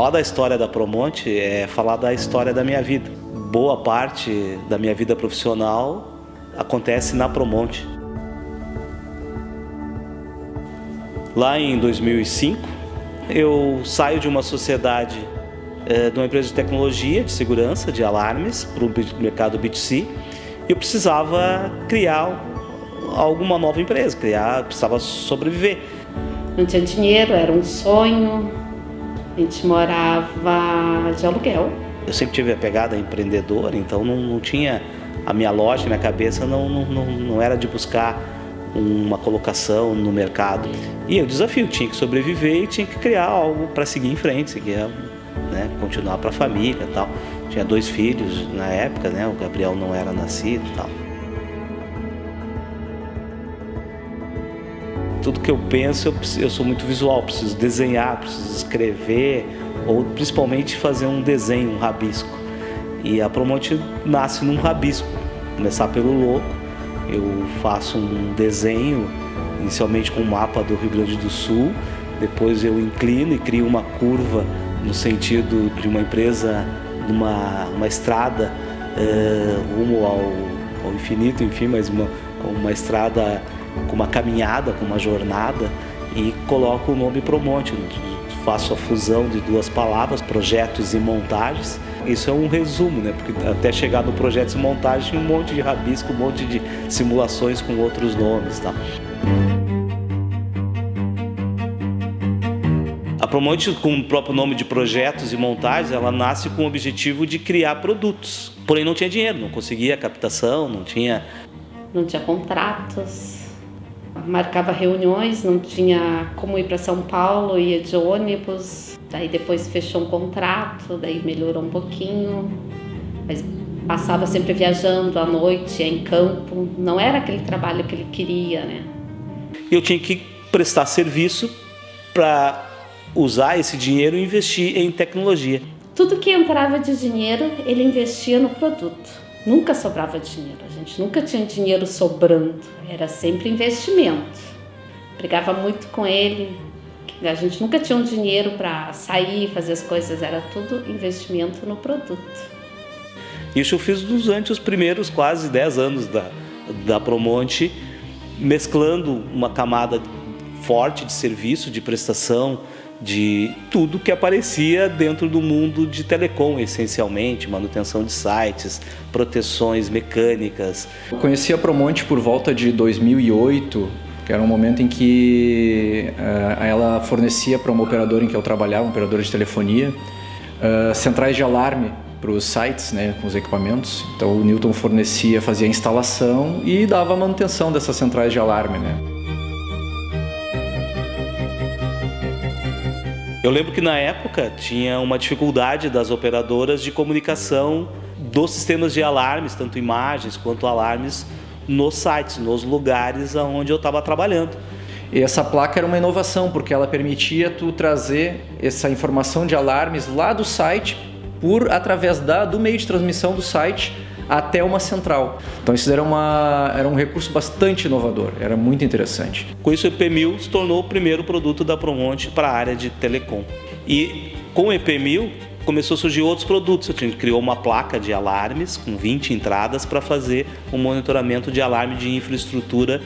Falar da história da Promonte é falar da história da minha vida. Boa parte da minha vida profissional acontece na Promonte. Lá em 2005, eu saio de uma sociedade, de uma empresa de tecnologia, de segurança, de alarmes, para o mercado B2C. Eu precisava criar alguma nova empresa, precisava sobreviver. Não tinha dinheiro, era um sonho, a gente morava de aluguel. Eu sempre tive a pegada empreendedora, então não tinha a minha lógica, minha cabeça não era de buscar uma colocação no mercado. E o desafio tinha que sobreviver e tinha que criar algo para seguir em frente, continuar para a família e tal. Tinha 2 filhos na época, o Gabriel não era nascido e tal. Tudo que eu penso, eu sou muito visual, preciso desenhar, preciso escrever, ou principalmente fazer um desenho, um rabisco. E a Promonte nasce num rabisco, começar pelo logo. Eu faço um desenho, inicialmente com um mapa do Rio Grande do Sul, depois eu inclino e crio uma curva no sentido de uma empresa, uma estrada rumo ao infinito, enfim, mas uma estrada com uma caminhada, com uma jornada, e coloco o nome Promonte. Faço a fusão de 2 palavras, projetos e montagens. Isso é um resumo, porque até chegar no projetos e montagem um monte de rabisco, um monte de simulações com outros nomes, tá? A Promonte, com o próprio nome de projetos e montagens, ela nasce com o objetivo de criar produtos. Porém não tinha dinheiro, não conseguia captação, não tinha contratos. Marcava reuniões, não tinha como ir para São Paulo, ia de ônibus. Daí depois fechou um contrato, daí melhorou um pouquinho. Mas passava sempre viajando à noite, em campo. Não era aquele trabalho que ele queria, Eu tinha que prestar serviço para usar esse dinheiro e investir em tecnologia. Tudo que entrava de dinheiro, ele investia no produto. Nunca sobrava dinheiro, a gente nunca tinha dinheiro sobrando, era sempre investimento. Brigava muito com ele, a gente nunca tinha um dinheiro para sair, fazer as coisas, era tudo investimento no produto. Isso eu fiz durante os primeiros quase 10 anos da Promonte, mesclando uma camada forte de serviço, de prestação, de tudo que aparecia dentro do mundo de telecom, essencialmente, manutenção de sites, proteções mecânicas. Eu conheci a Promonte por volta de 2008, que era um momento em que ela fornecia para uma operadora em que eu trabalhava, uma operadora de telefonia, centrais de alarme para os sites, com os equipamentos. Então o Newton fazia a instalação e dava a manutenção dessas centrais de alarme, Eu lembro que na época tinha uma dificuldade das operadoras de comunicação dos sistemas de alarmes, tanto imagens quanto alarmes, nos sites, nos lugares onde eu estava trabalhando. E essa placa era uma inovação, porque ela permitia tu trazer essa informação de alarmes lá do site, através do meio de transmissão do site, até uma central. Então isso era um recurso bastante inovador, era muito interessante. Com isso o EP1000 se tornou o primeiro produto da Promonte para a área de telecom. E com o EP1000 começou a surgir outros produtos. A gente criou uma placa de alarmes com 20 entradas para fazer um monitoramento de alarme de infraestrutura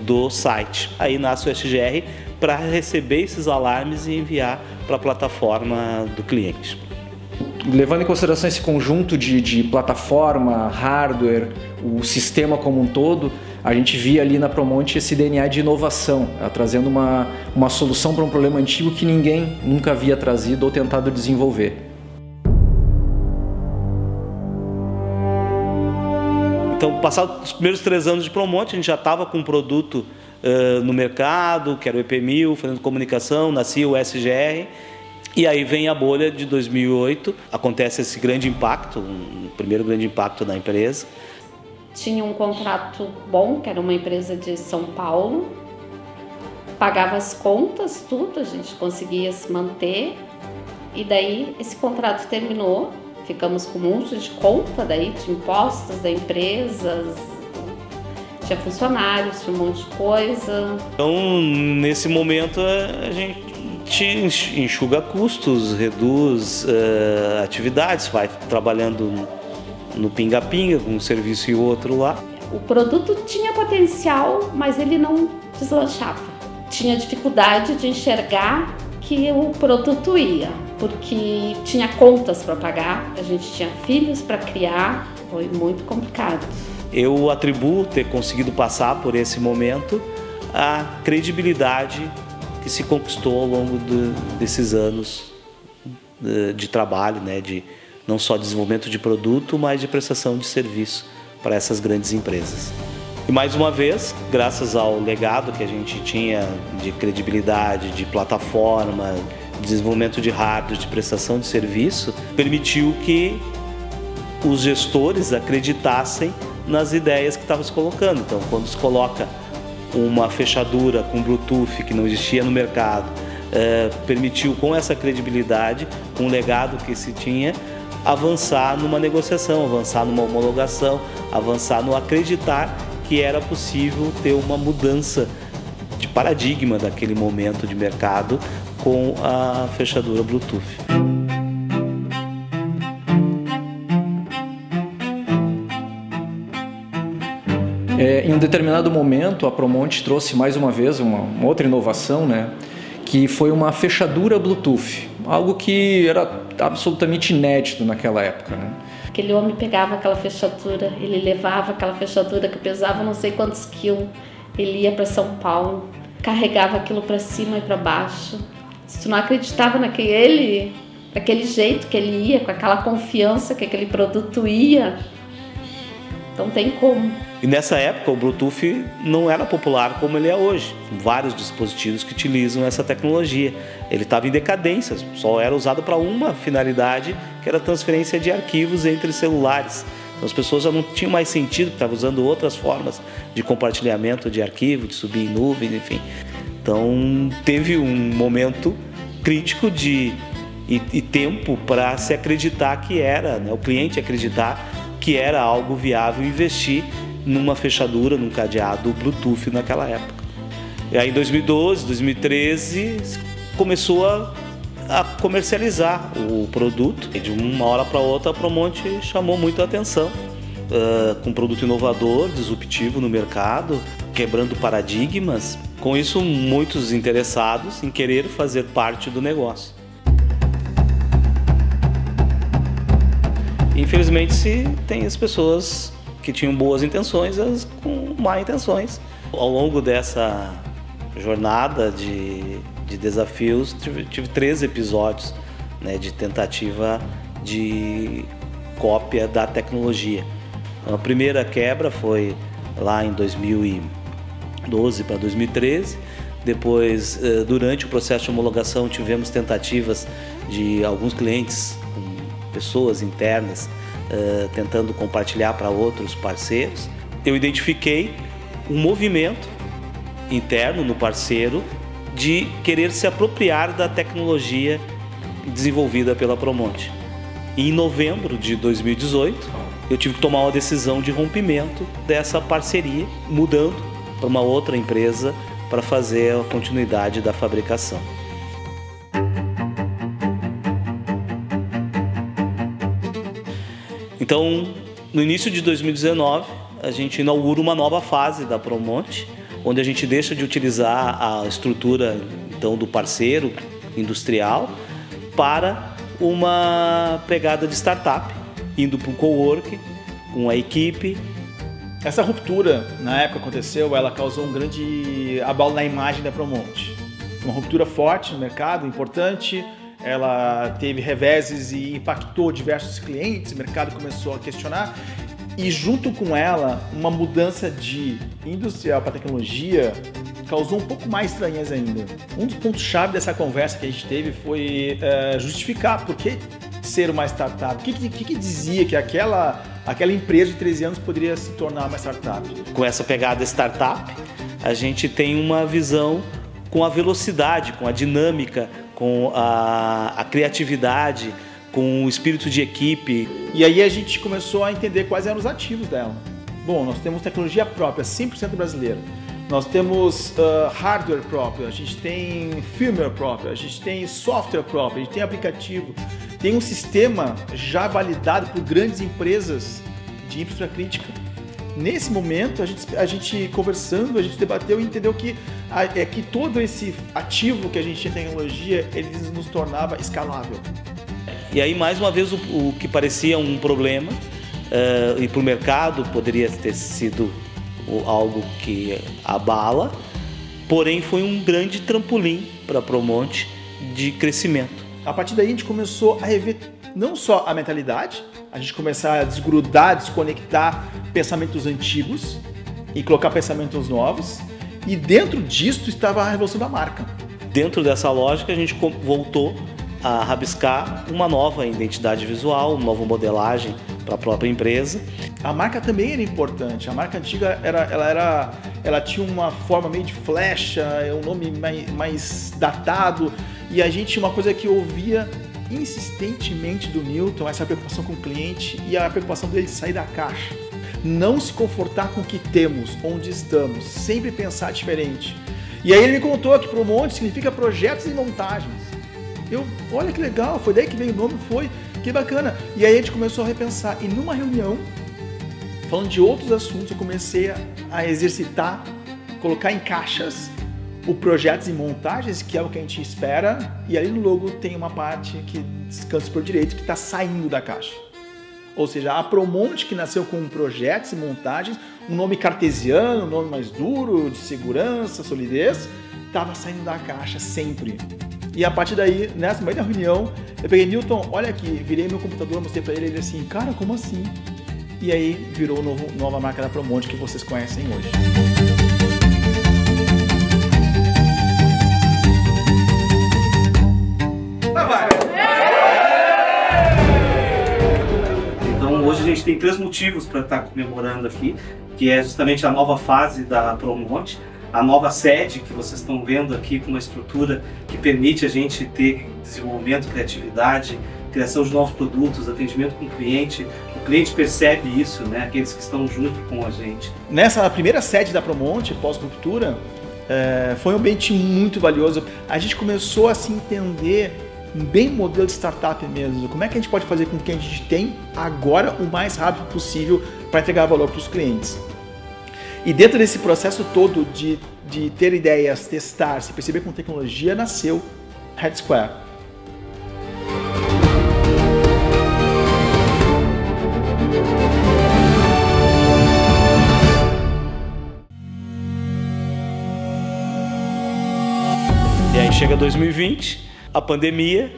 do site. Aí nasce o SGR para receber esses alarmes e enviar para a plataforma do cliente. Levando em consideração esse conjunto de plataforma, hardware, o sistema como um todo, a gente via ali na Promonte esse DNA de inovação, trazendo uma solução para um problema antigo que ninguém nunca havia trazido ou tentado desenvolver. Então, passados os primeiros 3 anos de Promonte, a gente já estava com um produto no mercado, que era o EP1000, fazendo comunicação, nascia o SGR. E aí vem a bolha de 2008, acontece esse grande impacto, o primeiro grande impacto da empresa. Tinha um contrato bom, que era uma empresa de São Paulo, pagava as contas, tudo, a gente conseguia se manter. E daí esse contrato terminou, ficamos com um monte de conta daí, de impostos da empresa, tinha funcionários, tinha um monte de coisa. Então, nesse momento, a gente gente enxuga custos, reduz atividades, vai trabalhando no pinga-pinga, com um serviço e outro lá. O produto tinha potencial, mas ele não deslanchava. Tinha dificuldade de enxergar que o produto ia, porque tinha contas para pagar, a gente tinha filhos para criar, foi muito complicado. Eu atribuo ter conseguido passar por esse momento a credibilidade que se conquistou ao longo desses anos de trabalho, né, de não só desenvolvimento de produto, mas de prestação de serviço para essas grandes empresas. E mais uma vez, graças ao legado que a gente tinha de credibilidade, de plataforma, de desenvolvimento de hardware, de prestação de serviço, permitiu que os gestores acreditassem nas ideias que estavam se colocando. Então, quando se coloca uma fechadura com Bluetooth que não existia no mercado, permitiu, com essa credibilidade, com o legado que se tinha, avançar numa negociação, avançar numa homologação, avançar no acreditar que era possível ter uma mudança de paradigma daquele momento de mercado com a fechadura Bluetooth. Em um determinado momento, a Promont trouxe mais uma vez uma outra inovação, né, que foi uma fechadura Bluetooth, algo que era absolutamente inédito naquela época, né? Aquele homem pegava aquela fechadura, ele levava aquela fechadura que pesava não sei quantos quilos, ele ia para São Paulo, carregava aquilo para cima e para baixo. Se tu não acreditava daquele jeito que ele ia, com aquela confiança que aquele produto ia, não tem como. E nessa época o Bluetooth não era popular como ele é hoje. Vários dispositivos que utilizam essa tecnologia. Ele estava em decadência, só era usado para uma finalidade, que era a transferência de arquivos entre celulares. Então as pessoas já não tinham mais sentido, estavam usando outras formas de compartilhamento de arquivo, de subir em nuvens, enfim. Então teve um momento crítico e tempo para se acreditar que era, né, o cliente acreditar que era algo viável investir numa fechadura, num cadeado Bluetooth naquela época. E aí em 2012, 2013, começou a comercializar o produto. E de uma hora para outra a Promont chamou muito a atenção, com um produto inovador, disruptivo no mercado, quebrando paradigmas. Com isso, muitos interessados em querer fazer parte do negócio. Infelizmente, se tem as pessoas que tinham boas intenções, as com má intenções. Ao longo dessa jornada de desafios, tive 3 episódios, né, de tentativa de cópia da tecnologia. A primeira quebra foi lá em 2012 para 2013. Depois, durante o processo de homologação, tivemos tentativas de alguns clientes, pessoas internas, tentando compartilhar para outros parceiros. Eu identifiquei um movimento interno no parceiro de querer se apropriar da tecnologia desenvolvida pela Promont. E em novembro de 2018, eu tive que tomar uma decisão de rompimento dessa parceria, mudando para uma outra empresa para fazer a continuidade da fabricação. Então, no início de 2019, a gente inaugura uma nova fase da Promont, onde a gente deixa de utilizar a estrutura então, do parceiro industrial para uma pegada de startup, indo para o coworking, com a equipe. Essa ruptura, na época aconteceu, ela causou um grande abalo na imagem da Promont. Uma ruptura forte no mercado, importante. Ela teve reveses e impactou diversos clientes, o mercado começou a questionar e junto com ela, uma mudança de industrial para tecnologia causou um pouco mais estranhas ainda. Um dos pontos-chave dessa conversa que a gente teve foi justificar por que ser uma startup. O que dizia que aquela empresa de 13 anos poderia se tornar uma startup? Com essa pegada startup, a gente tem uma visão com a velocidade, com a dinâmica, com a criatividade, com o espírito de equipe. E aí a gente começou a entender quais eram os ativos dela. Bom, nós temos tecnologia própria, 100% brasileira. Nós temos hardware próprio, a gente tem firmware próprio, a gente tem software próprio, a gente tem aplicativo. Tem um sistema já validado por grandes empresas de infraestrutura crítica. Nesse momento, a gente conversando, a gente debateu e entendeu que todo esse ativo que a gente tinha em tecnologia, ele nos tornava escalável. E aí, mais uma vez, o que parecia um problema e para o mercado poderia ter sido algo que abala, porém foi um grande trampolim para a Promont de crescimento. A partir daí a gente começou a rever não só a mentalidade, a gente começar a desgrudar, desconectar pensamentos antigos e colocar pensamentos novos, e dentro disso estava a revolução da marca. Dentro dessa lógica a gente voltou a rabiscar uma nova identidade visual, uma nova modelagem para a própria empresa. A marca também era importante. A marca antiga ela tinha uma forma meio de flecha, um nome mais datado, e a gente tinha uma coisa que ouvia insistentemente do Newton, essa preocupação com o cliente e a preocupação dele de sair da caixa. Não se confortar com o que temos, onde estamos, sempre pensar diferente. E aí ele me contou que Promont significa projetos e montagens. Olha que legal, foi daí que veio o nome, que bacana. E aí a gente começou a repensar. E numa reunião, falando de outros assuntos, eu comecei a exercitar, colocar em caixas o projetos e montagens, que é o que a gente espera. E ali no logo tem uma parte que descansa por direito, que está saindo da caixa. Ou seja, a Promont, que nasceu com projetos e montagens, um nome cartesiano, um nome mais duro, de segurança, solidez, estava saindo da caixa sempre. E a partir daí, nessa meio da reunião, eu peguei, Newton, olha aqui, virei meu computador, mostrei para ele assim, cara, como assim? E aí virou a nova marca da Promont que vocês conhecem hoje. Então hoje a gente tem 3 motivos para estar comemorando aqui, que é justamente a nova fase da Promont, a nova sede que vocês estão vendo aqui com uma estrutura que permite a gente ter desenvolvimento, criatividade, criação de novos produtos, atendimento com o cliente percebe isso, né? Aqueles que estão junto com a gente. Nessa primeira sede da Promont, pós-ruptura, foi um ambiente muito valioso. A gente começou a se entender bem modelo de startup mesmo. Como é que a gente pode fazer com que a gente tem agora o mais rápido possível para entregar valor para os clientes? E dentro desse processo todo de ter ideias, testar, se perceber com tecnologia, nasceu Red Square. E aí chega 2020, a pandemia,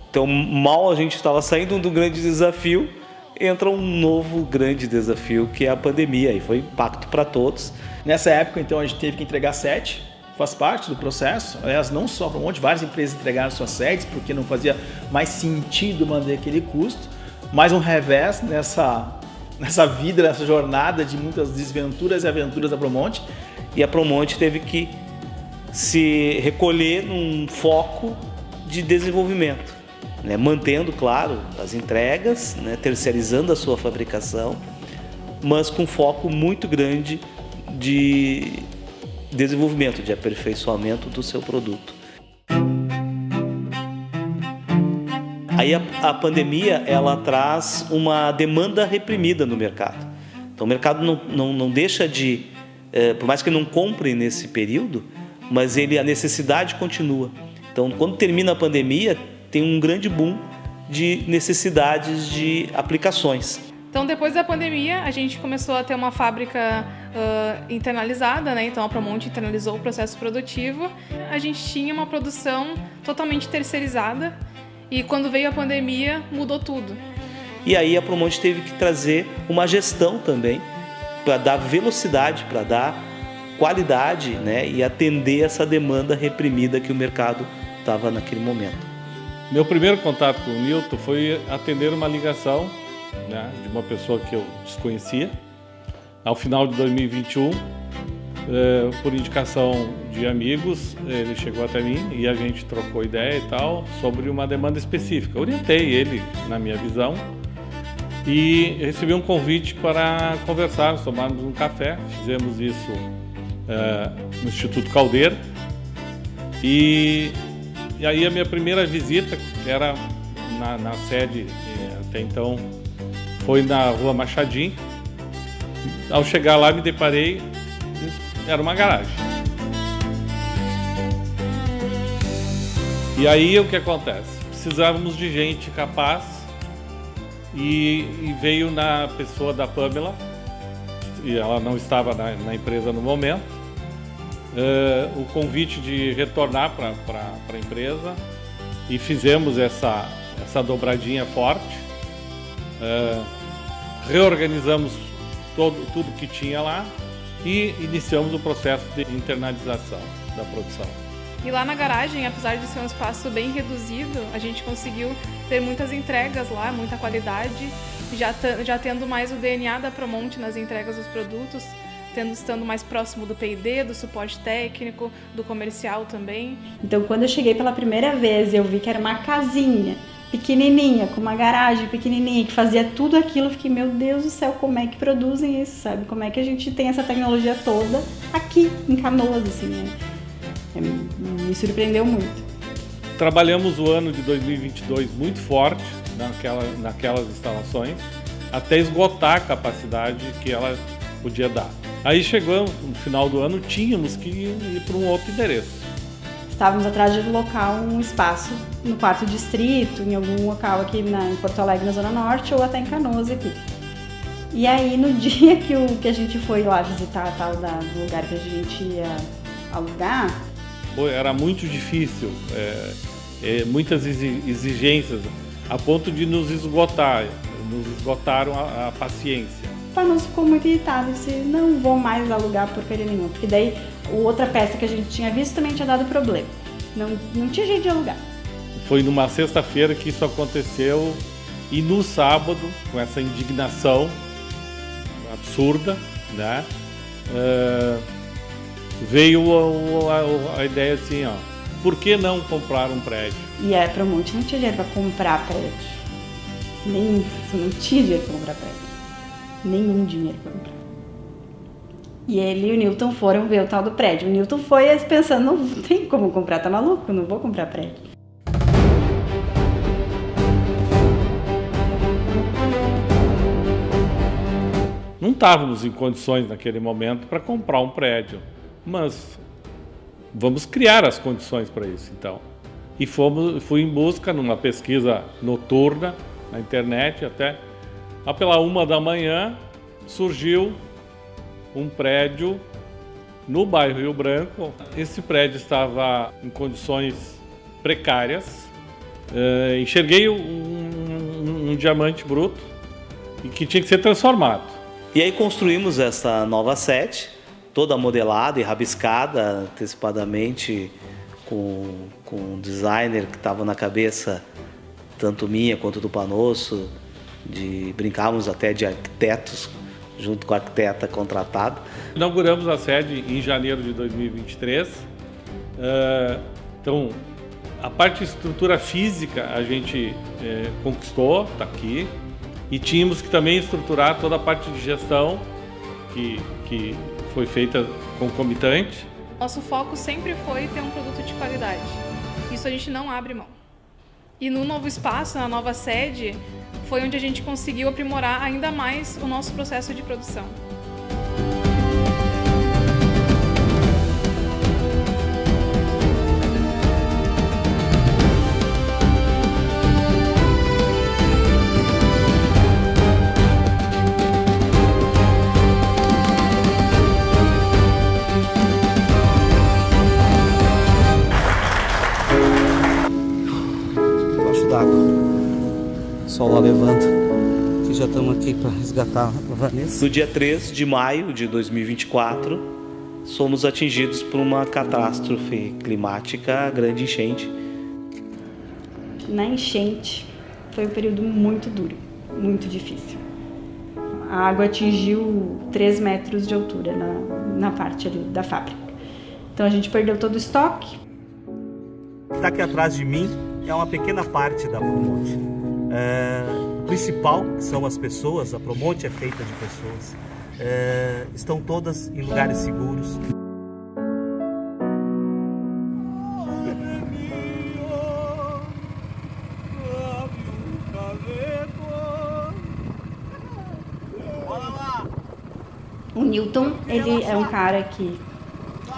então mal a gente estava saindo do grande desafio, entra um novo grande desafio, que é a pandemia, e foi impacto para todos. Nessa época, então, a gente teve que entregar sede, faz parte do processo. Aliás, não só para várias empresas entregaram suas sedes, porque não fazia mais sentido manter aquele custo, mas um revés nessa vida, nessa jornada de muitas desventuras e aventuras da Promont. E a Promont teve que se recolher num foco de desenvolvimento. Mantendo, claro, as entregas, terceirizando a sua fabricação, mas com foco muito grande de desenvolvimento, de aperfeiçoamento do seu produto. Aí a pandemia ela traz uma demanda reprimida no mercado. Então o mercado não deixa de, por mais que não compre nesse período, mas a necessidade continua. Então quando termina a pandemia, tem um grande boom de necessidades de aplicações. Então, depois da pandemia, a gente começou a ter uma fábrica internalizada, né? Então, a Promont internalizou o processo produtivo. A gente tinha uma produção totalmente terceirizada e quando veio a pandemia, mudou tudo. E aí a Promont teve que trazer uma gestão também para dar velocidade, para dar qualidade, e atender essa demanda reprimida que o mercado estava naquele momento. Meu primeiro contato com o Newton foi atender uma ligação, de uma pessoa que eu desconhecia. Ao final de 2021, por indicação de amigos, ele chegou até mim e a gente trocou ideia e tal sobre uma demanda específica. Orientei ele na minha visão e recebi um convite para conversarmos, tomarmos um café. Fizemos isso no Instituto Caldeira. E aí a minha primeira visita era na sede, até então foi na Rua Machadinho. Ao chegar lá me deparei, era uma garagem. E aí o que acontece? Precisávamos de gente capaz e veio na pessoa da Pamela, e ela não estava na empresa no momento, o convite de retornar para a empresa, e fizemos essa dobradinha forte, reorganizamos tudo que tinha lá e iniciamos o processo de internalização da produção. E lá na garagem, apesar de ser um espaço bem reduzido, a gente conseguiu ter muitas entregas lá, muita qualidade, já tendo mais o DNA da Promonte nas entregas dos produtos, estando mais próximo do P&D, do suporte técnico, do comercial também. Então, quando eu cheguei pela primeira vez, eu vi que era uma casinha pequenininha, com uma garagem pequenininha, que fazia tudo aquilo, eu fiquei, meu Deus do céu, como é que produzem isso, sabe? Como é que a gente tem essa tecnologia toda aqui, em Canoas, assim, né? Me surpreendeu muito. Trabalhamos o ano de 2022 muito forte naquelas instalações, até esgotar a capacidade que ela podia dar. Aí chegamos, no final do ano, tínhamos que ir para um outro endereço. Estávamos atrás de locar um espaço no 4º distrito, em algum local aqui em Porto Alegre, na Zona Norte, ou até em Canoas aqui. E aí, no dia que a gente foi lá visitar do lugar que a gente ia alugar... Era muito difícil, muitas exigências, a ponto de nos esgotaram a paciência. O Panoso ficou muito irritado e disse, não vou mais alugar porcaria nenhuma, porque daí outra peça que a gente tinha visto também tinha dado problema, não tinha jeito de alugar. Foi numa sexta-feira que isso aconteceu, e no sábado, com essa indignação absurda, né, veio a ideia assim, por que não comprar um prédio? E a Promonte não tinha dinheiro para comprar prédio. Não tinha dinheiro para comprar prédio. Nenhum dinheiro para comprar. E ele e o Newton foram ver o tal do prédio. O Newton foi pensando, não tem como comprar, tá maluco? Não vou comprar prédio. Não estávamos em condições naquele momento para comprar um prédio. Mas vamos criar as condições para isso, então. E fui em busca, numa pesquisa noturna, na internet, até lá pela 1 da manhã, surgiu um prédio no bairro Rio Branco. Esse prédio estava em condições precárias. Enxerguei um diamante bruto e que tinha que ser transformado. E aí construímos essa nova sede, toda modelada e rabiscada antecipadamente com um designer que estava na cabeça, tanto minha quanto do Panosso, brincávamos até de arquitetos, junto com a arquiteta contratada. Inauguramos a sede em janeiro de 2023. Então, a parte de estrutura física a gente conquistou, está aqui, e tínhamos que também estruturar toda a parte de gestão que foi feita concomitante. Nosso foco sempre foi ter um produto de qualidade. Isso a gente não abre mão. E no novo espaço, na nova sede, foi onde a gente conseguiu aprimorar ainda mais o nosso processo de produção. O sol lá levanta, que já estamos aqui para resgatar a Vanessa. No dia 3 de maio de 2024, somos atingidos por uma catástrofe climática, a grande enchente. Na enchente foi um período muito duro, muito difícil. A água atingiu 3 metros de altura na parte ali da fábrica. Então a gente perdeu todo o estoque. Está aqui atrás de mim é uma pequena parte da Promonte. O principal, que são as pessoas, a Promonte é feita de pessoas, estão todas em lugares seguros. O Newton, ele é um cara que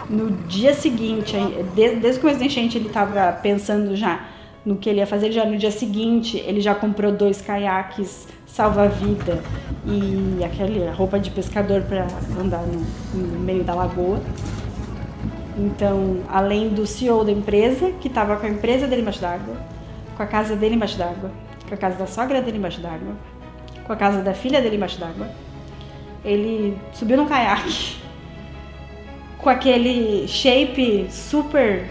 no dia seguinte, desde o começo da enchente, ele estava pensando já no que ele ia fazer. Já no dia seguinte, ele já comprou 2 caiaques salva-vida e aquela roupa de pescador para andar no meio da lagoa. Então, além do CEO da empresa, que estava com a empresa dele embaixo d'água, com a casa dele embaixo d'água, com a casa da sogra dele embaixo d'água, com a casa da filha dele embaixo d'água, ele subiu num caiaque com aquele shape super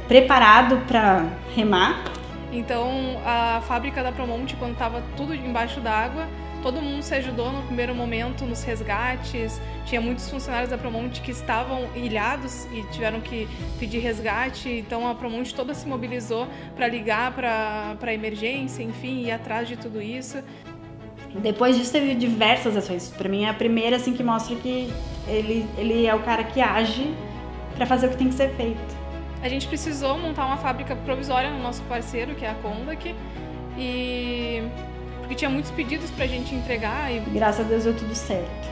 preparado para remar. Então, a fábrica da Promonte, quando estava tudo embaixo d'água, todo mundo se ajudou no primeiro momento nos resgates. Tinha muitos funcionários da Promonte que estavam ilhados e tiveram que pedir resgate. Então, a Promonte toda se mobilizou para ligar para a emergência, enfim, ir atrás de tudo isso. Depois disso, teve diversas ações. Para mim, é a primeira assim, que mostra que ele é o cara que age para fazer o que tem que ser feito. A gente precisou montar uma fábrica provisória no nosso parceiro, que é a Kondak, porque tinha muitos pedidos para a gente entregar. E graças a Deus deu tudo certo.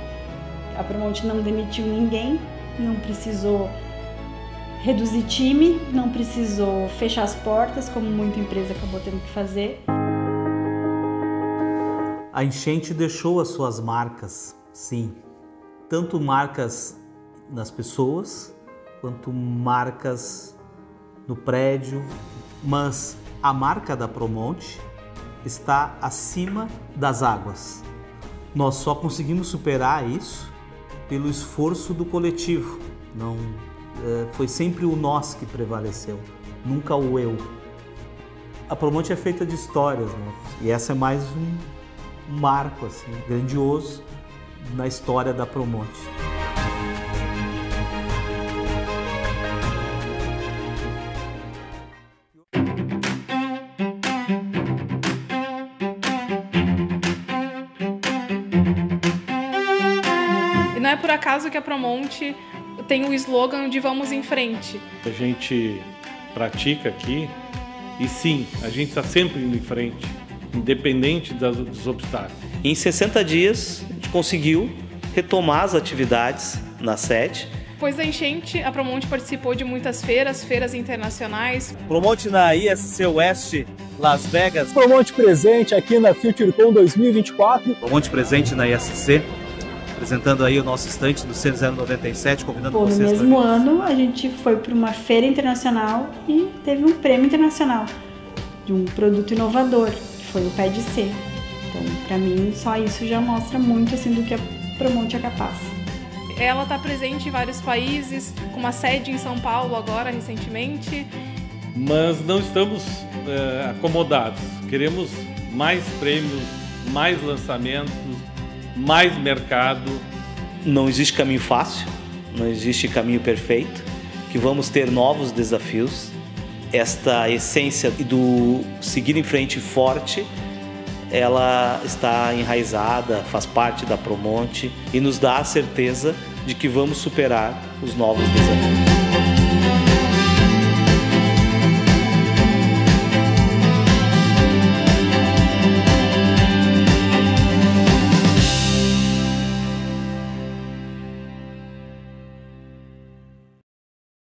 A Promonte não demitiu ninguém, não precisou reduzir time, não precisou fechar as portas, como muita empresa acabou tendo que fazer. A enchente deixou as suas marcas, sim. Tanto marcas nas pessoas, quanto marcas no prédio. Mas a marca da Promonte está acima das águas. Nós só conseguimos superar isso pelo esforço do coletivo. Não, foi sempre o nós que prevaleceu, nunca o eu. A Promonte é feita de histórias, né? E essa é mais um marco assim, grandioso na história da Promonte. E não é por acaso que a Promonte tem o slogan de vamos em frente. A gente pratica aqui e sim, a gente está sempre indo em frente, independente dos obstáculos. Em 60 dias, a gente conseguiu retomar as atividades na sede. Depois da enchente, a Promonte participou de muitas feiras internacionais. Promonte na ISC West, Las Vegas. Promonte presente aqui na FutureCon 2024. Promonte presente na ISC, apresentando aí o nosso estande do C097, convidando vocês. No mesmo ano, a gente foi para uma feira internacional e teve um prêmio internacional de um produto inovador, que foi o Pé de C. Então, para mim, só isso já mostra muito assim, do que a Promonte é capaz. Ela está presente em vários países, com uma sede em São Paulo agora, recentemente. Mas não estamos acomodados. Queremos mais prêmios, mais lançamentos, mais mercado. Não existe caminho fácil, não existe caminho perfeito, que vamos ter novos desafios. Esta essência do seguir em frente forte, ela está enraizada, faz parte da Promonte e nos dá a certeza de que vamos superar os novos desafios.